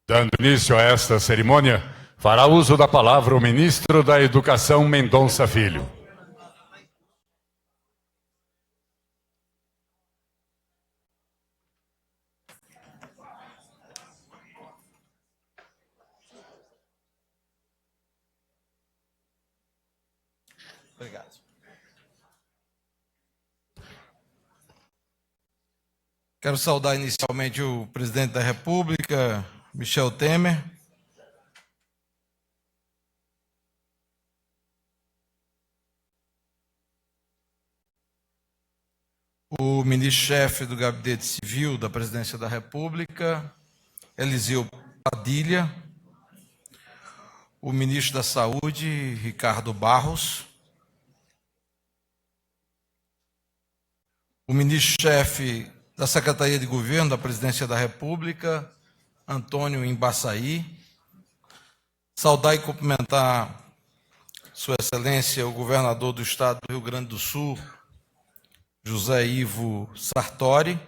Dando início a esta cerimônia, fará uso da palavra o ministro da Educação, Mendonça Filho. Obrigado. Quero saudar inicialmente o presidente da República, Michel Temer. O ministro-chefe do Gabinete Civil da Presidência da República, Eliseu Padilha. O ministro da Saúde, Ricardo Barros. O ministro-chefe da Secretaria de Governo da Presidência da República, Antônio Embaçaí. Saudar e cumprimentar Sua Excelência, o governador do Estado do Rio Grande do Sul, José Ivo Sartori.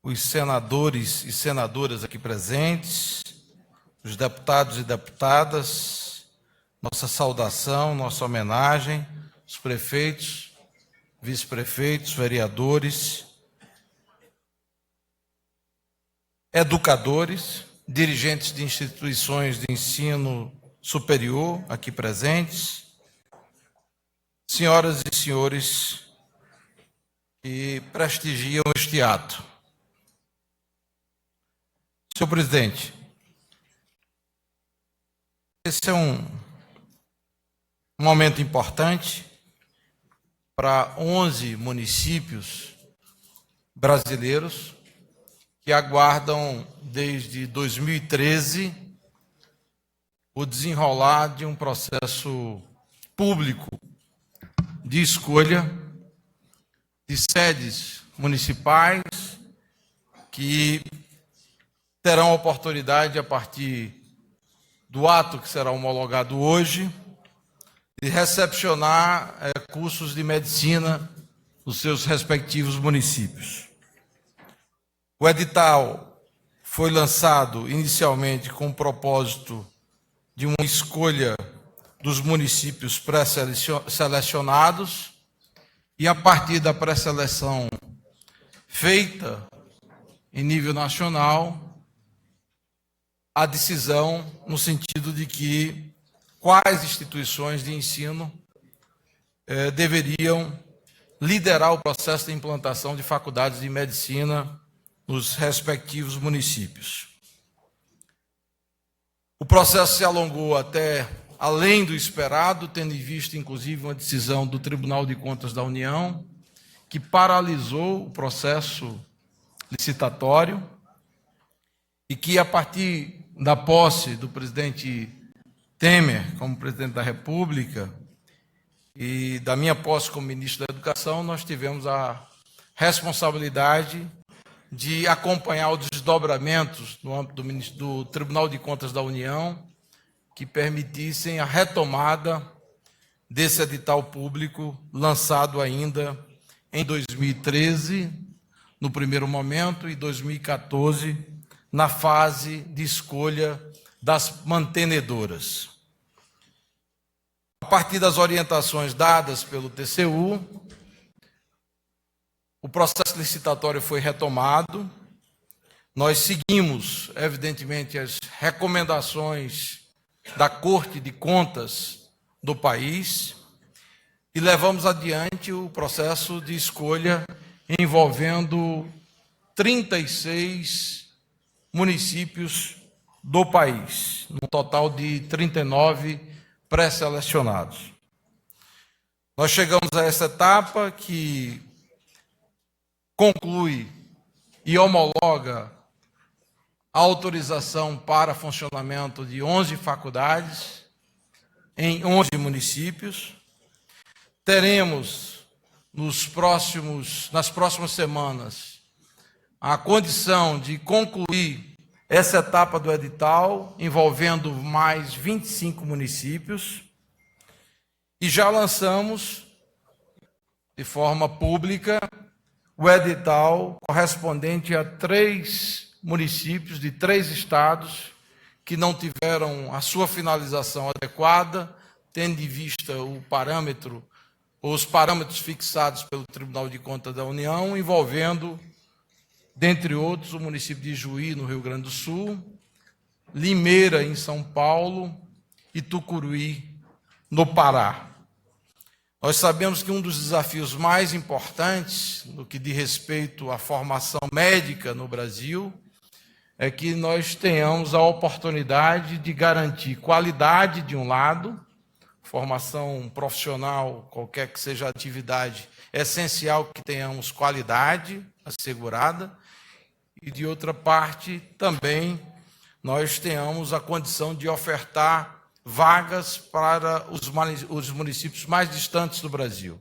Os senadores e senadoras aqui presentes, os deputados e deputadas, nossa saudação, nossa homenagem, os prefeitos, vice-prefeitos, vereadores, educadores, dirigentes de instituições de ensino superior aqui presentes, senhoras e senhores que prestigiam este ato. Senhor presidente, esse é um momento importante para 11 municípios brasileiros que aguardam desde 2013 o desenrolar de um processo público de escolha de sedes municipais que terão oportunidade, a partir do ato que será homologado hoje, de recepcionar cursos de medicina nos seus respectivos municípios. O edital foi lançado inicialmente com o propósito de uma escolha dos municípios pré-selecionados e, a partir da pré-seleção feita em nível nacional, a decisão no sentido de que quais instituições de ensino deveriam liderar o processo de implantação de faculdades de medicina nos respectivos municípios. O processo se alongou até além do esperado, tendo em vista, inclusive, uma decisão do Tribunal de Contas da União, que paralisou o processo licitatório e que, a partir da posse do presidente Temer como presidente da República e da minha posse como ministro da Educação, nós tivemos a responsabilidade de acompanhar os desdobramentos no âmbito do Tribunal de Contas da União que permitissem a retomada desse edital público lançado ainda em 2013, no primeiro momento, e 2014, na fase de escolha das mantenedoras. A partir das orientações dadas pelo TCU, o processo licitatório foi retomado. Nós seguimos, evidentemente, as recomendações da Corte de Contas do país e levamos adiante o processo de escolha envolvendo 36 municípios do país, num total de 39 pré-selecionados. Nós chegamos a essa etapa que conclui e homologa a autorização para funcionamento de 11 faculdades em 11 municípios. Teremos nas próximas semanas a condição de concluir essa etapa do edital, envolvendo mais 25 municípios, e já lançamos de forma pública o edital correspondente a 3 municípios de 3 estados que não tiveram a sua finalização adequada, tendo em vista o parâmetro, os parâmetros fixados pelo Tribunal de Contas da União, envolvendo, dentre outros, o município de Juí, no Rio Grande do Sul, Limeira, em São Paulo, e Tucuruí, no Pará. Nós sabemos que um dos desafios mais importantes no que diz respeito à formação médica no Brasil é que nós tenhamos a oportunidade de garantir qualidade de um lado, formação profissional, qualquer que seja a atividade, é essencial que tenhamos qualidade assegurada, e de outra parte também nós tenhamos a condição de ofertar vagas para os municípios mais distantes do Brasil.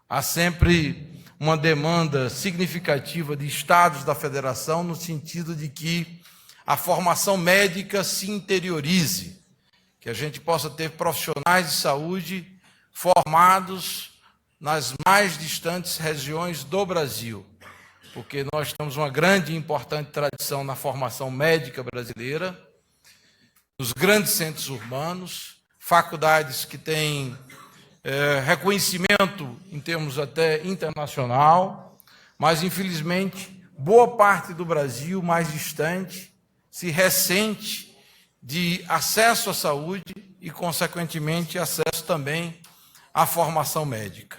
Há sempre uma demanda significativa de estados da federação no sentido de que a formação médica se interiorize, que a gente possa ter profissionais de saúde formados nas mais distantes regiões do Brasil, porque nós temos uma grande e importante tradição na formação médica brasileira, nos grandes centros urbanos, faculdades que têm reconhecimento em termos até internacional, mas, infelizmente, boa parte do Brasil mais distante se ressente de acesso à saúde e, consequentemente, acesso também à formação médica.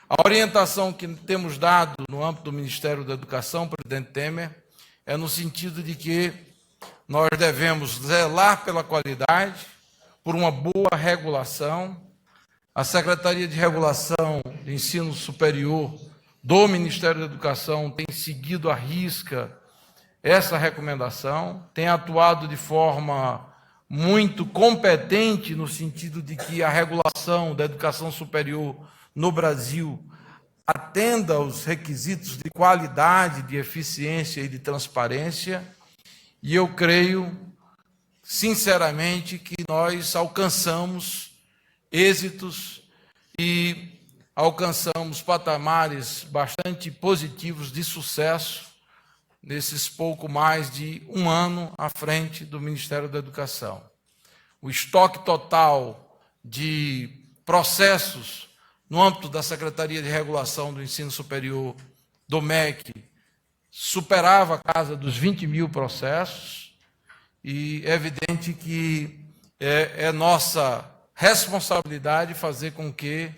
A orientação que temos dado no âmbito do Ministério da Educação, presidente Temer, é no sentido de que nós devemos zelar pela qualidade, por uma boa regulação. A Secretaria de Regulação de Ensino Superior do Ministério da Educação tem seguido à risca essa recomendação, tem atuado de forma muito competente no sentido de que a regulação da educação superior no Brasil atenda aos requisitos de qualidade, de eficiência e de transparência. E eu creio, sinceramente, que nós alcançamos êxitos e alcançamos patamares bastante positivos de sucesso nesses pouco mais de um ano à frente do Ministério da Educação. O estoque total de processos no âmbito da Secretaria de Regulação do Ensino Superior do MEC superava a casa dos 20 mil processos, e é evidente que é nossa responsabilidade fazer com que,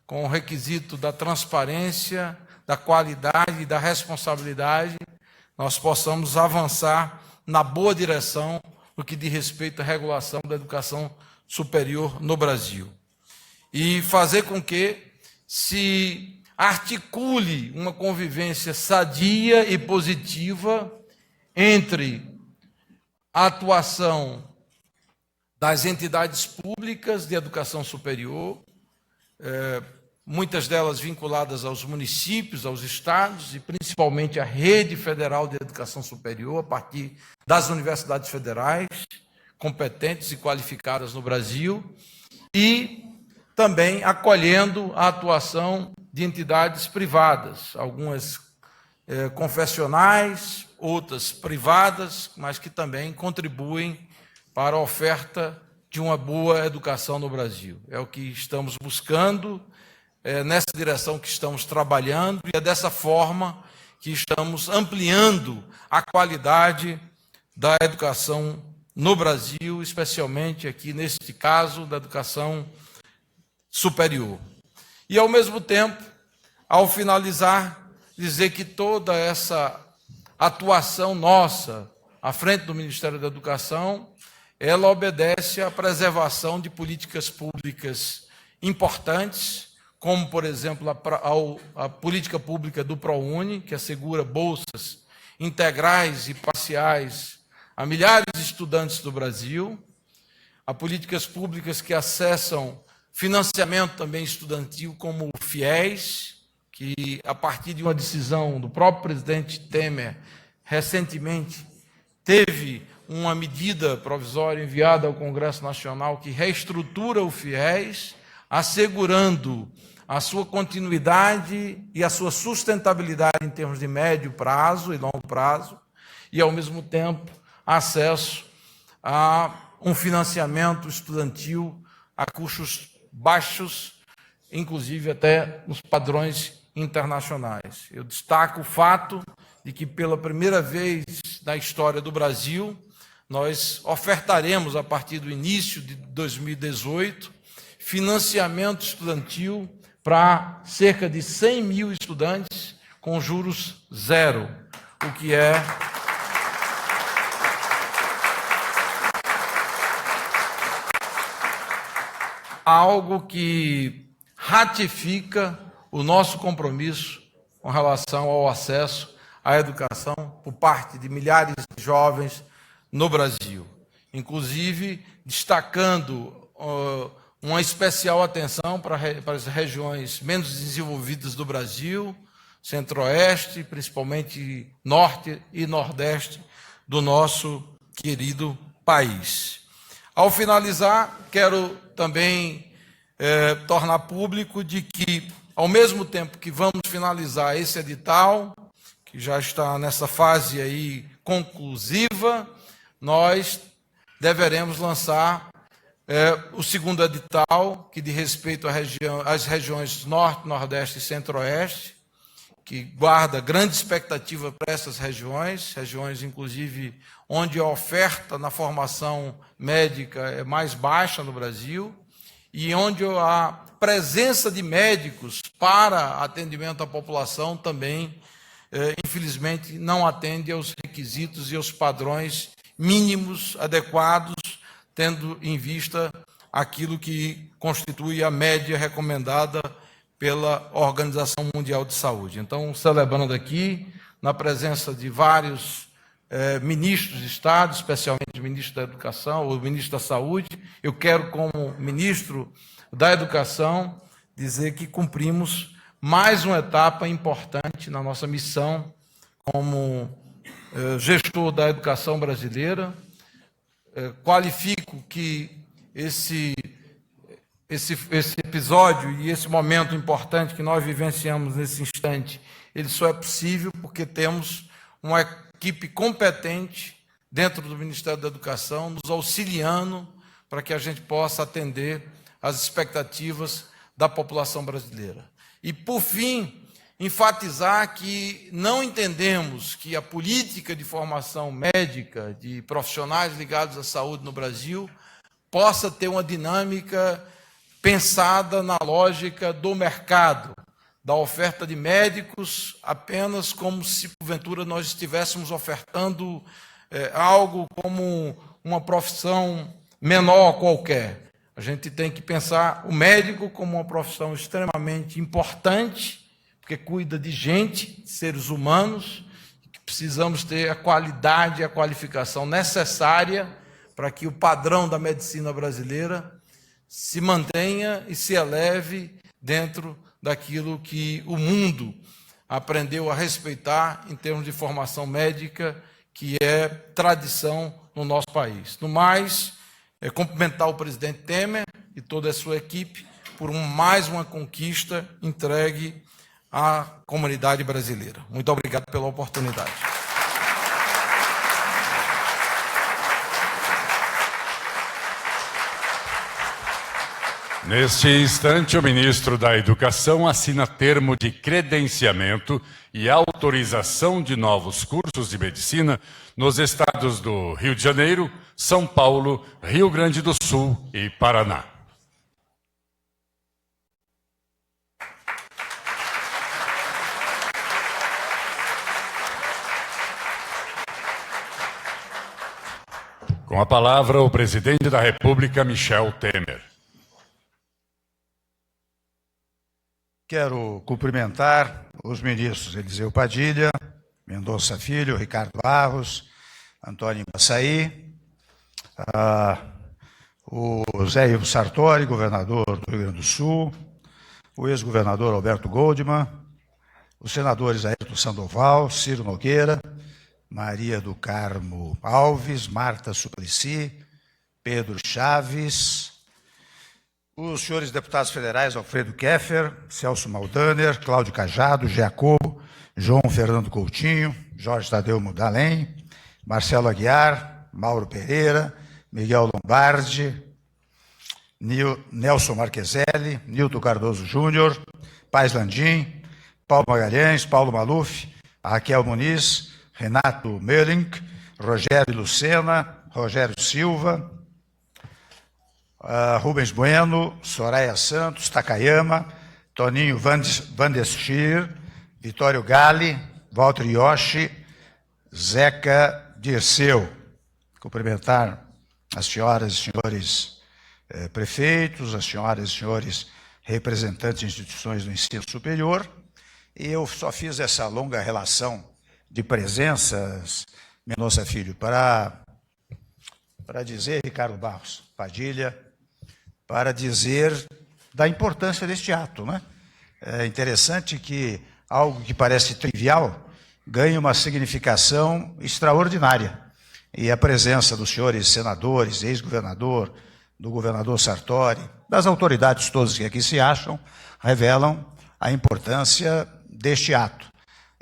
com o requisito da transparência, da qualidade e da responsabilidade, nós possamos avançar na boa direção no que diz respeito à regulação da educação superior no Brasil. E fazer com que se articule uma convivência sadia e positiva entre a atuação das entidades públicas de educação superior, muitas delas vinculadas aos municípios, aos estados, e principalmente à rede federal de educação superior, a partir das universidades federais, competentes e qualificadas no Brasil, e também acolhendo a atuação de entidades privadas, algumas confessionais, outras privadas, mas que também contribuem para a oferta de uma boa educação no Brasil. É o que estamos buscando, é nessa direção que estamos trabalhando, e é dessa forma que estamos ampliando a qualidade da educação no Brasil, especialmente aqui, neste caso, da educação superior. E, ao mesmo tempo, ao finalizar, dizer que toda essa atuação nossa à frente do Ministério da Educação, ela obedece à preservação de políticas públicas importantes, como, por exemplo, a política pública do ProUni, que assegura bolsas integrais e parciais a milhares de estudantes do Brasil, a políticas públicas que acessam financiamento também estudantil, como o FIES, que, a partir de uma decisão do próprio presidente Temer, recentemente teve uma medida provisória enviada ao Congresso Nacional que reestrutura o FIES, assegurando a sua continuidade e a sua sustentabilidade em termos de médio prazo e longo prazo, e, ao mesmo tempo, acesso a um financiamento estudantil a custos baixos, inclusive até nos padrões internacionais. Eu destaco o fato de que, pela primeira vez na história do Brasil, nós ofertaremos, a partir do início de 2018, financiamento estudantil para cerca de 100 mil estudantes com juros zero, o que é algo que ratifica o nosso compromisso com relação ao acesso à educação por parte de milhares de jovens no Brasil. Inclusive, destacando uma especial atenção para as regiões menos desenvolvidas do Brasil, Centro-Oeste, principalmente Norte e Nordeste do nosso querido país. Ao finalizar, quero também tornar público de que, ao mesmo tempo que vamos finalizar esse edital, que já está nessa fase aí conclusiva, nós deveremos lançar o segundo edital, que diz respeito às regiões Norte, Nordeste e Centro-Oeste, que guarda grande expectativa para essas regiões, inclusive onde a oferta na formação médica é mais baixa no Brasil, e onde a presença de médicos para atendimento à população também, infelizmente, não atende aos requisitos e aos padrões mínimos adequados, tendo em vista aquilo que constitui a média recomendada pela Organização Mundial de Saúde. Então, celebrando aqui, na presença de vários ministros de Estado, especialmente o ministro da Educação, o ministro da Saúde, eu quero, como ministro da Educação, dizer que cumprimos mais uma etapa importante na nossa missão como gestor da educação brasileira. Qualifico que esse episódio e esse momento importante que nós vivenciamos nesse instante, ele só é possível porque temos uma equipe competente dentro do Ministério da Educação, nos auxiliando para que a gente possa atender às expectativas da população brasileira. E, por fim, enfatizar que não entendemos que a política de formação médica de profissionais ligados à saúde no Brasil possa ter uma dinâmica pensada na lógica do mercado, da oferta de médicos, apenas como se, porventura, nós estivéssemos ofertando algo como uma profissão menor qualquer. A gente tem que pensar o médico como uma profissão extremamente importante, porque cuida de gente, de seres humanos, que precisamos ter a qualidade e a qualificação necessária para que o padrão da medicina brasileira se mantenha e se eleve dentro daquilo que o mundo aprendeu a respeitar em termos de formação médica, que é tradição no nosso país. No mais, cumprimentar o presidente Temer e toda a sua equipe por mais uma conquista entregue à comunidade brasileira. Muito obrigado pela oportunidade. Neste instante, o ministro da Educação assina termo de credenciamento e autorização de novos cursos de medicina nos estados do Rio de Janeiro, São Paulo, Rio Grande do Sul e Paraná. Com a palavra, o presidente da República, Michel Temer. Quero cumprimentar os ministros Eliseu Padilha, Mendonça Filho, Ricardo Barros, Antônio Embaçaí, o Zé Ivo Sartori, governador do Rio Grande do Sul, o ex-governador Alberto Goldman, os senadores Ayrton Sandoval, Ciro Nogueira, Maria do Carmo Alves, Marta Suplicy, Pedro Chaves, os senhores deputados federais Alfredo Keffer, Celso Maldaner, Cláudio Cajado, Jacobo, João Fernando Coutinho, Jorge Tadeu Mudalém, Marcelo Aguiar, Mauro Pereira, Miguel Lombardi, Nelson Marqueselli, Nilton Cardoso Júnior, Paz Landim, Paulo Magalhães, Paulo Maluf, Raquel Muniz, Renato Meulink, Rogério Lucena, Rogério Silva, Rubens Bueno, Soraya Santos, Takayama, Toninho Vandestir, Vitório Gali, Walter Yoshi, Zeca Dirceu. Cumprimentar as senhoras e senhores prefeitos, as senhoras e senhores representantes de instituições do ensino superior. E eu só fiz essa longa relação de presenças, Mendonça Filho, para dizer, Ricardo Barros Padilha, para dizer da importância deste ato, né? É interessante que algo que parece trivial ganhe uma significação extraordinária. E a presença dos senhores senadores, ex-governador, do governador Sartori, das autoridades todas que aqui se acham, revelam a importância deste ato.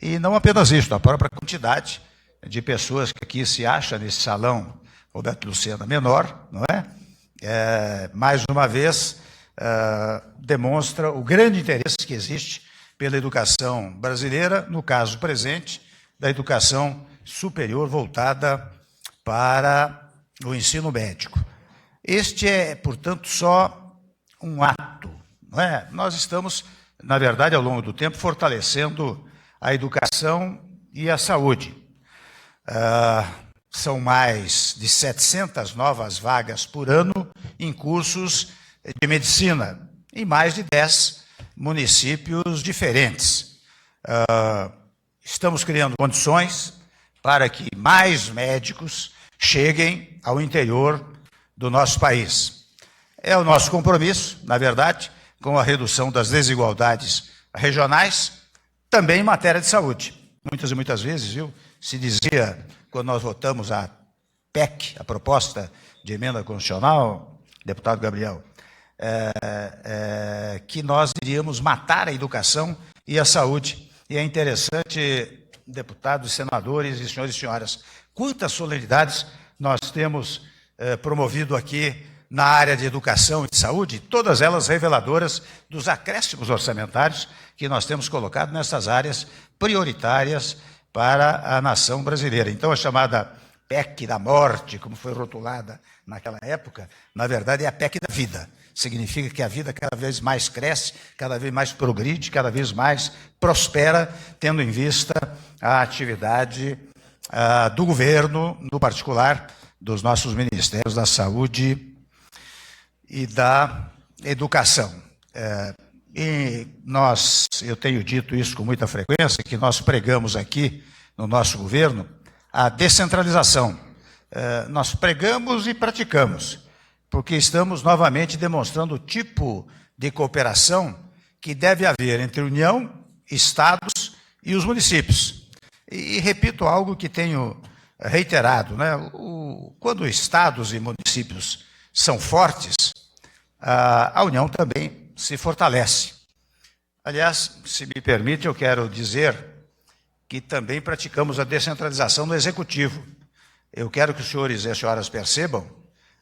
E não apenas isso, a própria quantidade de pessoas que aqui se acha nesse salão Roberto Lucena menor, não é? Mais uma vez, demonstra o grande interesse que existe pela educação brasileira, no caso presente, da educação superior voltada para o ensino médico. Este é, portanto, só um ato, não é? Nós estamos, na verdade, ao longo do tempo, fortalecendo a educação e a saúde. São mais de 700 novas vagas por ano em cursos de medicina, em mais de 10 municípios diferentes. Estamos criando condições para que mais médicos cheguem ao interior do nosso país. É o nosso compromisso, na verdade, com a redução das desigualdades regionais, também em matéria de saúde. Muitas e muitas vezes, se dizia, quando nós votamos a PEC, a proposta de emenda constitucional, deputado Gabriel, que nós iríamos matar a educação e a saúde. E é interessante, deputados, senadores e senhores e senhoras, quantas solenidades nós temos promovido aqui na área de educação e de saúde, todas elas reveladoras dos acréscimos orçamentários que nós temos colocado nessas áreas prioritárias para a nação brasileira. Então, a chamada PEC da morte, como foi rotulada naquela época, na verdade é a PEC da vida. Significa que a vida cada vez mais cresce, cada vez mais progride, cada vez mais prospera, tendo em vista a atividade do governo, no particular, dos nossos ministérios da saúde e da educação. Eu tenho dito isso com muita frequência, que nós pregamos aqui no nosso governo a descentralização. Nós pregamos e praticamos, porque estamos novamente demonstrando o tipo de cooperação que deve haver entre a União, Estados e os municípios. E repito algo que tenho reiterado, né? Quando Estados e municípios são fortes, a União também se fortalece. Aliás, se me permite, eu quero dizer que também praticamos a descentralização no Executivo. Eu quero que os senhores e as senhoras percebam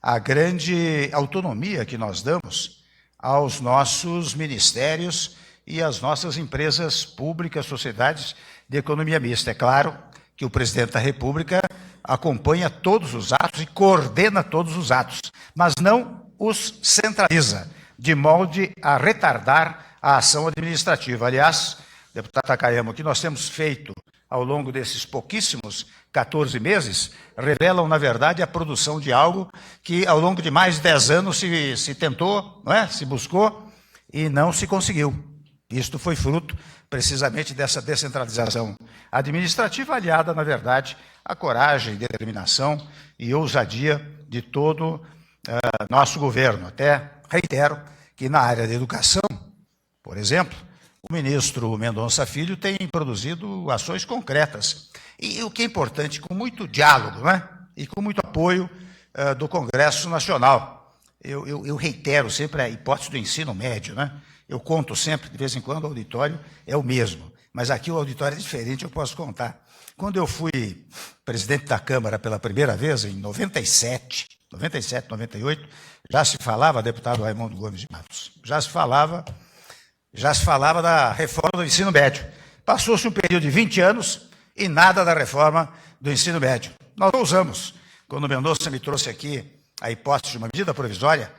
a grande autonomia que nós damos aos nossos ministérios e às nossas empresas públicas, sociedades de economia mista. É claro que o presidente da República acompanha todos os atos e coordena todos os atos, mas não os centraliza, de modo a retardar a ação administrativa. Aliás, deputado Takayama, o que nós temos feito ao longo desses pouquíssimos 14 meses, revelam, na verdade, a produção de algo que, ao longo de mais de 10 anos, se tentou, não é? Se buscou e não se conseguiu. Isto foi fruto, precisamente, dessa descentralização administrativa, aliada, na verdade, à coragem, determinação e ousadia de todo nosso governo. Até reitero que, na área da educação, por exemplo, o ministro Mendonça Filho tem produzido ações concretas. E o que é importante, com muito diálogo, né? E com muito apoio do Congresso Nacional. Eu reitero sempre a hipótese do ensino médio, né? Eu conto sempre, de vez em quando, o auditório é o mesmo. mas aqui o auditório é diferente, eu posso contar. Quando eu fui presidente da Câmara pela primeira vez, em 97, 98, já se falava, deputado Raimundo Gomes de Matos, já se falava da reforma do ensino médio. Passou-se um período de 20 anos e nada da reforma do ensino médio. Nós ousamos, quando o Mendonça me trouxe aqui a hipótese de uma medida provisória,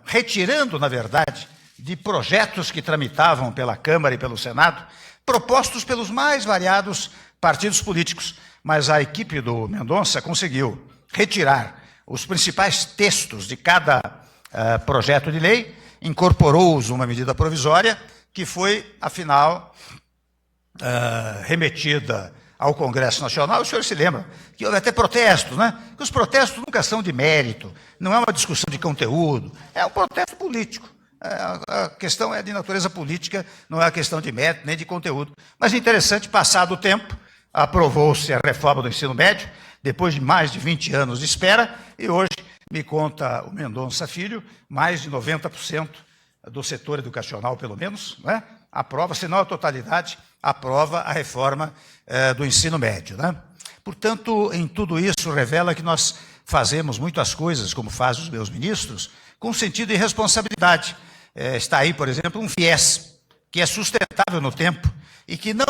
retirando, na verdade, de projetos que tramitavam pela Câmara e pelo Senado, propostos pelos mais variados partidos políticos. Mas a equipe do Mendonça conseguiu retirar os principais textos de cada projeto de lei, incorporou-os numa medida provisória, que foi, afinal, remetida ao Congresso Nacional. O senhor se lembra que houve até protestos, né? Que os protestos nunca são de mérito, não é uma discussão de conteúdo, é um protesto político. A questão é de natureza política, não é uma questão de mérito nem de conteúdo. Mas interessante, passado o tempo, aprovou-se a reforma do ensino médio, depois de mais de 20 anos de espera, e hoje, me conta o Mendonça Filho, mais de 90% do setor educacional, pelo menos, né, aprova, se não a totalidade, aprova a reforma do ensino médio. Né? Portanto, em tudo isso, revela que nós fazemos muitas coisas, como fazem os meus ministros, com sentido e responsabilidade. Está aí, por exemplo, um FIES, que é sustentável no tempo e que não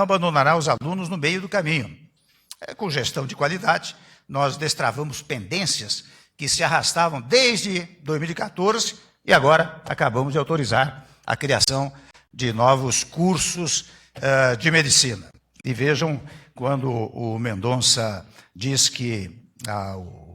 abandonará os alunos no meio do caminho. Com gestão de qualidade, nós destravamos pendências que se arrastavam desde 2014 e agora acabamos de autorizar a criação de novos cursos de medicina. E vejam, quando o Mendonça diz que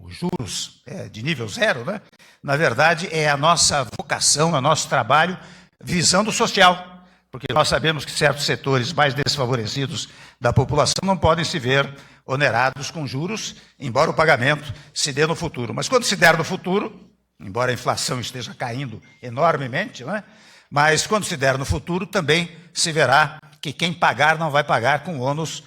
os juros de nível zero, né? Na verdade, é a nossa vocação, é o nosso trabalho visando o social, porque nós sabemos que certos setores mais desfavorecidos da população não podem se ver onerados com juros, embora o pagamento se dê no futuro. Mas quando se der no futuro, embora a inflação esteja caindo enormemente, né? Mas quando se der no futuro, também se verá que quem pagar não vai pagar com ônus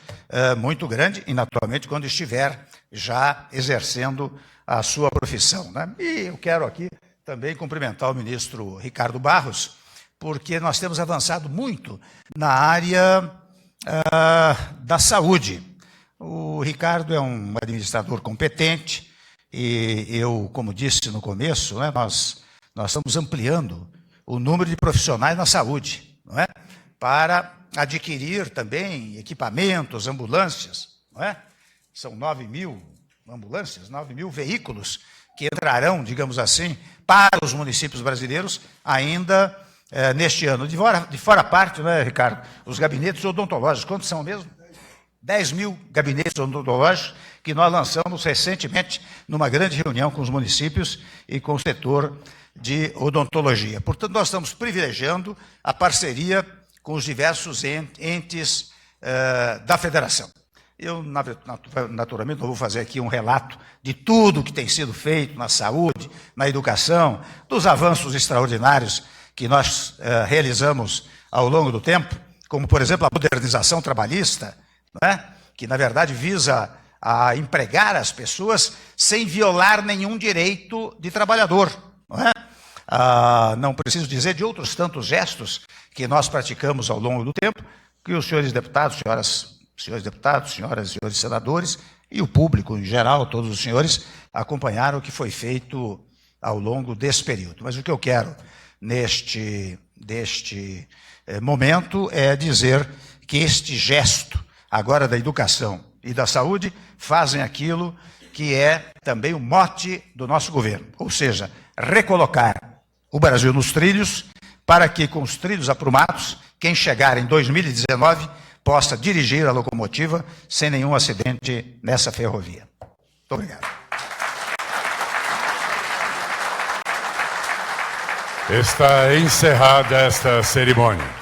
muito grande, e naturalmente quando estiver já exercendo a sua profissão. Né? E eu quero aqui também cumprimentar o ministro Ricardo Barros, porque nós temos avançado muito na área da saúde. O Ricardo é um administrador competente e eu, como disse no começo, né, nós estamos ampliando o número de profissionais na saúde, não é? Para adquirir também equipamentos, ambulâncias, não é? São 9.000 ambulâncias, 9.000 veículos que entrarão, digamos assim, para os municípios brasileiros ainda neste ano. De fora a parte, né, Ricardo, os gabinetes odontológicos, quantos são mesmo? 10.000 gabinetes odontológicos que nós lançamos recentemente numa grande reunião com os municípios e com o setor de odontologia. Portanto, nós estamos privilegiando a parceria com os diversos entes da federação. Eu, naturalmente, não vou fazer aqui um relato de tudo que tem sido feito na saúde, na educação, dos avanços extraordinários que nós realizamos ao longo do tempo, como, por exemplo, a modernização trabalhista, né, que, na verdade, visa a empregar as pessoas sem violar nenhum direito de trabalhador. Não é? Não preciso dizer de outros tantos gestos que nós praticamos ao longo do tempo, que os senhores deputados, senhores deputados, senhoras e senhores senadores, e o público em geral, todos os senhores, acompanharam o que foi feito ao longo desse período. Mas o que eu quero neste momento é dizer que este gesto, agora da educação e da saúde, fazem aquilo que é também o mote do nosso governo, ou seja, recolocar o Brasil nos trilhos, para que com os trilhos aprumados, quem chegar em 2019 possa dirigir a locomotiva sem nenhum acidente nessa ferrovia. Muito obrigado. Está encerrada esta cerimônia.